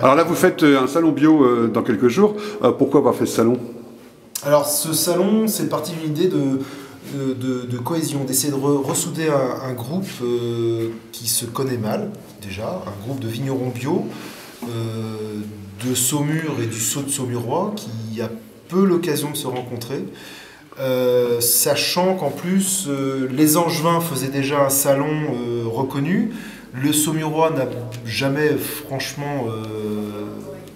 Alors là, vous faites un salon bio dans quelques jours. Pourquoi avoir fait ce salon? Alors ce salon, c'est parti d'une idée de cohésion, d'essayer de ressouder un groupe qui se connaît mal, déjà, un groupe de vignerons bio, de Saumur et du Saut de Saumurois, qui a peu l'occasion de se rencontrer. Sachant qu'en plus, les Angevins faisaient déjà un salon reconnu, le Saumurois n'a jamais franchement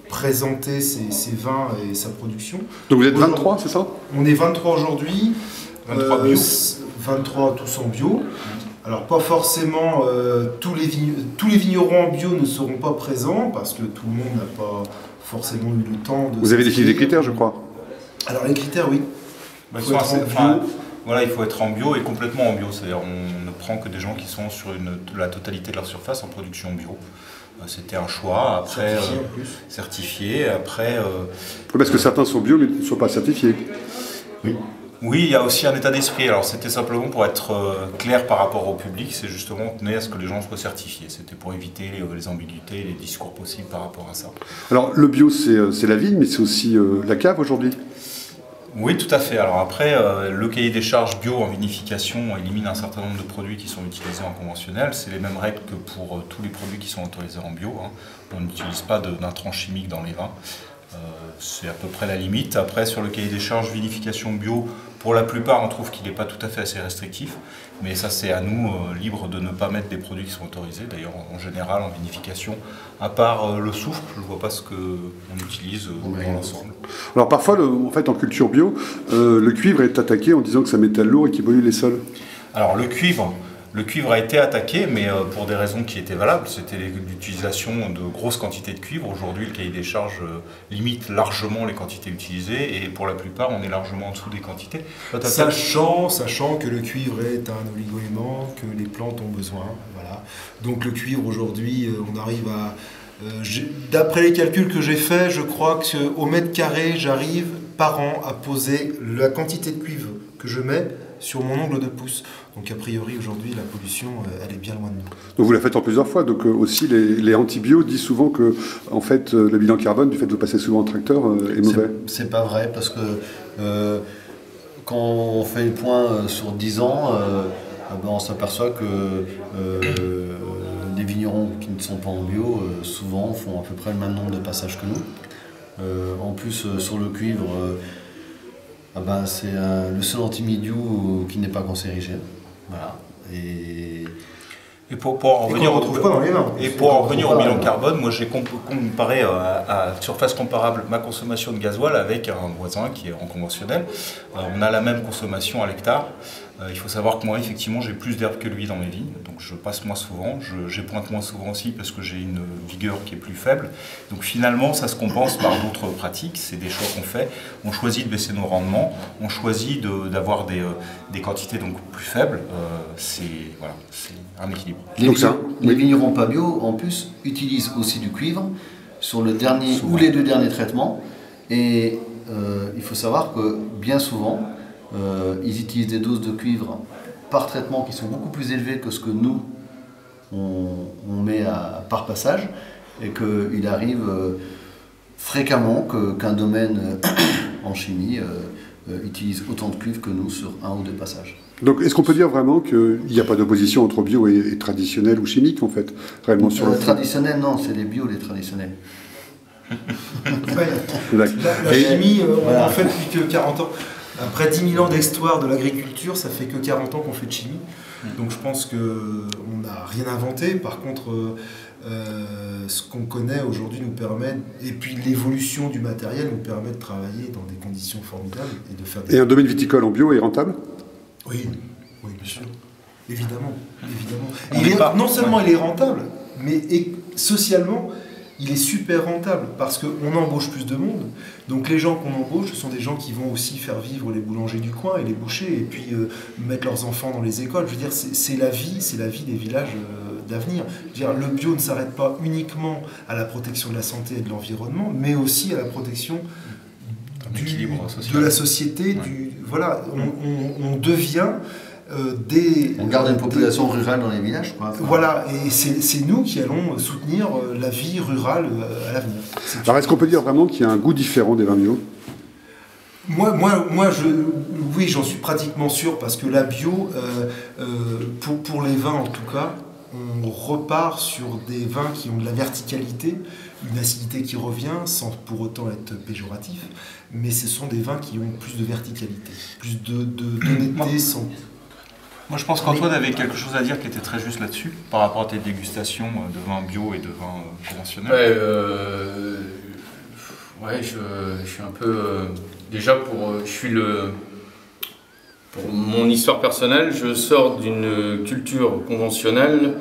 présenté ses vins et sa production. Donc vous êtes 23, c'est ça? On est 23 aujourd'hui. 23 bio. 23 tous en bio. Alors pas forcément tous les vignerons en bio ne seront pas présents parce que tout le monde n'a pas forcément eu le temps de... Vous avez défini des critères, je crois. Alors les critères, oui. Bah, voilà, il faut être en bio et complètement en bio. C'est-à-dire on ne prend que des gens qui sont sur la totalité de leur surface en production bio. C'était un choix. Après, certifié. Après, parce que certains sont bio mais ne sont pas certifiés. Oui. Oui, il y a aussi un état d'esprit. Alors c'était simplement pour être clair par rapport au public, c'est justement on tenait à ce que les gens soient certifiés. C'était pour éviter les ambiguïtés, les discours possibles par rapport à ça. Alors le bio c'est la vigne, mais c'est aussi la cave aujourd'hui. Oui, tout à fait. Alors après, le cahier des charges bio en vinification élimine un certain nombre de produits qui sont utilisés en conventionnel. C'est les mêmes règles que pour tous les produits qui sont autorisés en bio. Hein. On n'utilise pas d'intrants chimiques dans les vins. C'est à peu près la limite. Après, sur le cahier des charges vinification bio, pour la plupart, on trouve qu'il n'est pas tout à fait assez restrictif. Mais ça, c'est à nous, libre de ne pas mettre des produits qui sont autorisés. D'ailleurs, en général, en vinification, à part le soufre, je ne vois pas ce qu'on utilise dans l'ensemble. Alors parfois, en fait, en culture bio, le cuivre est attaqué en disant que c'est un métal lourd et qui pollue les sols. Alors le cuivre a été attaqué, mais pour des raisons qui étaient valables. C'était l'utilisation de grosses quantités de cuivre. Aujourd'hui, le cahier des charges limite largement les quantités utilisées et pour la plupart, on est largement en dessous des quantités. Sachant que le cuivre est un oligo-élément, que les plantes ont besoin. Voilà. Donc le cuivre, aujourd'hui, on arrive à... d'après les calculs que j'ai faits, je crois qu'au mètre carré, j'arrive par an à poser la quantité de cuivre que je mets sur mon ongle de pouce. Donc a priori aujourd'hui la pollution elle est bien loin de nous. Donc vous la faites en plusieurs fois, donc aussi les antibio disent souvent que en fait le bilan carbone du fait de vous passer souvent en tracteur est mauvais. C'est pas vrai parce que quand on fait le point sur 10 ans, on s'aperçoit que les vignerons qui ne sont pas en bio souvent font à peu près le même nombre de passages que nous. En plus sur le cuivre, c'est le seul antimildiou qui n'est pas cancérigène. Voilà. Et pour en revenir au bilan carbone, moi j'ai comparé à surface comparable ma consommation de gasoil avec un voisin qui est en conventionnel. On a la même consommation à l'hectare. Il faut savoir que moi, effectivement, j'ai plus d'herbe que lui dans mes vignes, donc je passe moins souvent, j'épointe moins souvent aussi parce que j'ai une vigueur qui est plus faible. Donc finalement, ça se compense par d'autres pratiques, c'est des choix qu'on fait. On choisit de baisser nos rendements, on choisit d'avoir des quantités donc plus faibles. C'est un équilibre. Les vignerons pas bio, en plus, utilisent aussi du cuivre sur le dernier ou les 2 derniers traitements. Et il faut savoir que bien souvent, ils utilisent des doses de cuivre par traitement qui sont beaucoup plus élevées que ce que nous on met par passage et qu'il arrive fréquemment qu'un domaine en chimie utilise autant de cuivre que nous sur 1 ou 2 passages. Donc est-ce qu'on peut dire vraiment qu'il n'y a pas d'opposition entre bio et traditionnel ou chimique en fait réellement sur le traditionnel, non, c'est les bio les traditionnels. La chimie, on en fait depuis que 40 ans. Après 10 000 ans d'histoire de l'agriculture, ça fait que 40 ans qu'on fait de chimie. Donc je pense qu'on n'a rien inventé. Par contre, ce qu'on connaît aujourd'hui nous permet, et puis l'évolution du matériel nous permet de travailler dans des conditions formidables et de faire des... Et un domaine viticole en bio est rentable? Oui, bien sûr. Évidemment. Non seulement il est rentable, mais socialement, il est super rentable parce qu'on embauche plus de monde. Donc les gens qu'on embauche, ce sont des gens qui vont aussi faire vivre les boulangers du coin et les bouchers et puis mettre leurs enfants dans les écoles. Je veux dire, c'est la vie des villages d'avenir. Je veux dire, le bio ne s'arrête pas uniquement à la protection de la santé et de l'environnement, mais aussi à la protection de la société. Ouais. Voilà, on devient On garde une population rurale dans les villages, quoi. Voilà, et c'est nous qui allons soutenir la vie rurale à l'avenir. Alors est-ce qu'on peut dire vraiment qu'il y a un goût différent des vins bio ? Oui, j'en suis pratiquement sûr, parce que la bio, pour les vins en tout cas, on repart sur des vins qui ont de la verticalité, une acidité qui revient, sans pour autant être péjoratif, mais ce sont des vins qui ont plus de verticalité, plus d'honnêteté. Moi je pense qu'Antoine avait quelque chose à dire qui était très juste là-dessus, par rapport à tes dégustations de vins bio et de vins conventionnels. Ouais, je suis un peu... déjà, pour mon histoire personnelle, je sors d'une culture conventionnelle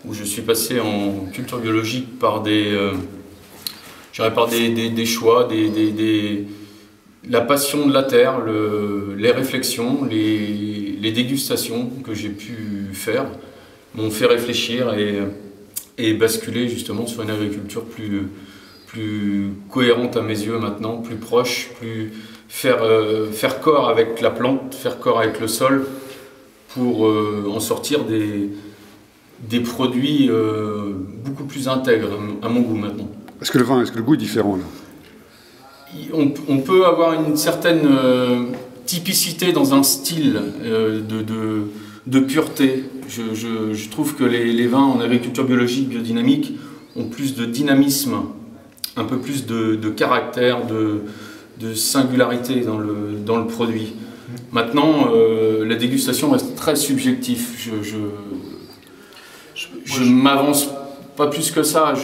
où je suis passé en culture biologique par des choix, la passion de la terre, les réflexions, les dégustations que j'ai pu faire m'ont fait réfléchir et basculer justement sur une agriculture plus cohérente à mes yeux maintenant, plus proche, plus faire corps avec la plante, faire corps avec le sol pour en sortir des produits beaucoup plus intègres à mon goût maintenant. Est-ce que le goût est différent là ? On peut avoir une certaine typicité dans un style de pureté. Je trouve que les vins en agriculture biologique, biodynamique, ont plus de dynamisme, un peu plus de caractère, de singularité dans le produit. Maintenant, la dégustation reste très subjective. Je m'avance pas plus que ça.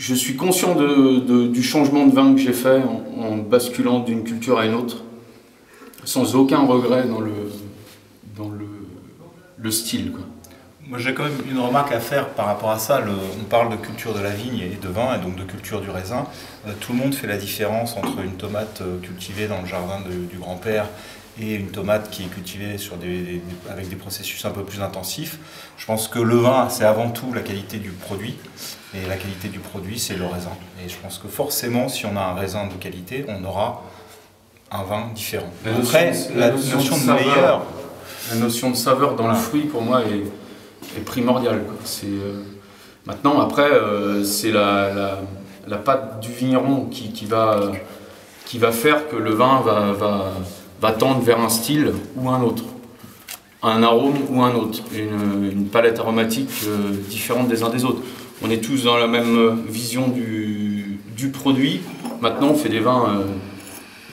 Je suis conscient du changement de vin que j'ai fait en basculant d'une culture à une autre, sans aucun regret dans le style, quoi. Moi j'ai quand même une remarque à faire par rapport à ça. On parle de culture de la vigne et de vin, et donc de culture du raisin. Tout le monde fait la différence entre une tomate cultivée dans le jardin du grand-père et une tomate qui est cultivée avec des processus un peu plus intensifs. Je pense que le vin, c'est avant tout la qualité du produit, et la qualité du produit, c'est le raisin. Et je pense que forcément, si on a un raisin de qualité, on aura un vin différent. Après, la notion de meilleur... La notion de saveur dans le fruit, pour moi, est primordiale, quoi. Maintenant, après, c'est la pâte du vigneron qui va faire que le vin va tendre vers un style ou un autre, un arôme ou un autre, une palette aromatique différente des uns des autres. On est tous dans la même vision du produit. Maintenant, on fait des vins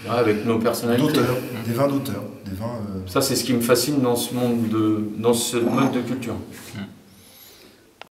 avec nos personnalités. Des vins d'auteur. Ça, c'est ce qui me fascine dans ce mode de culture.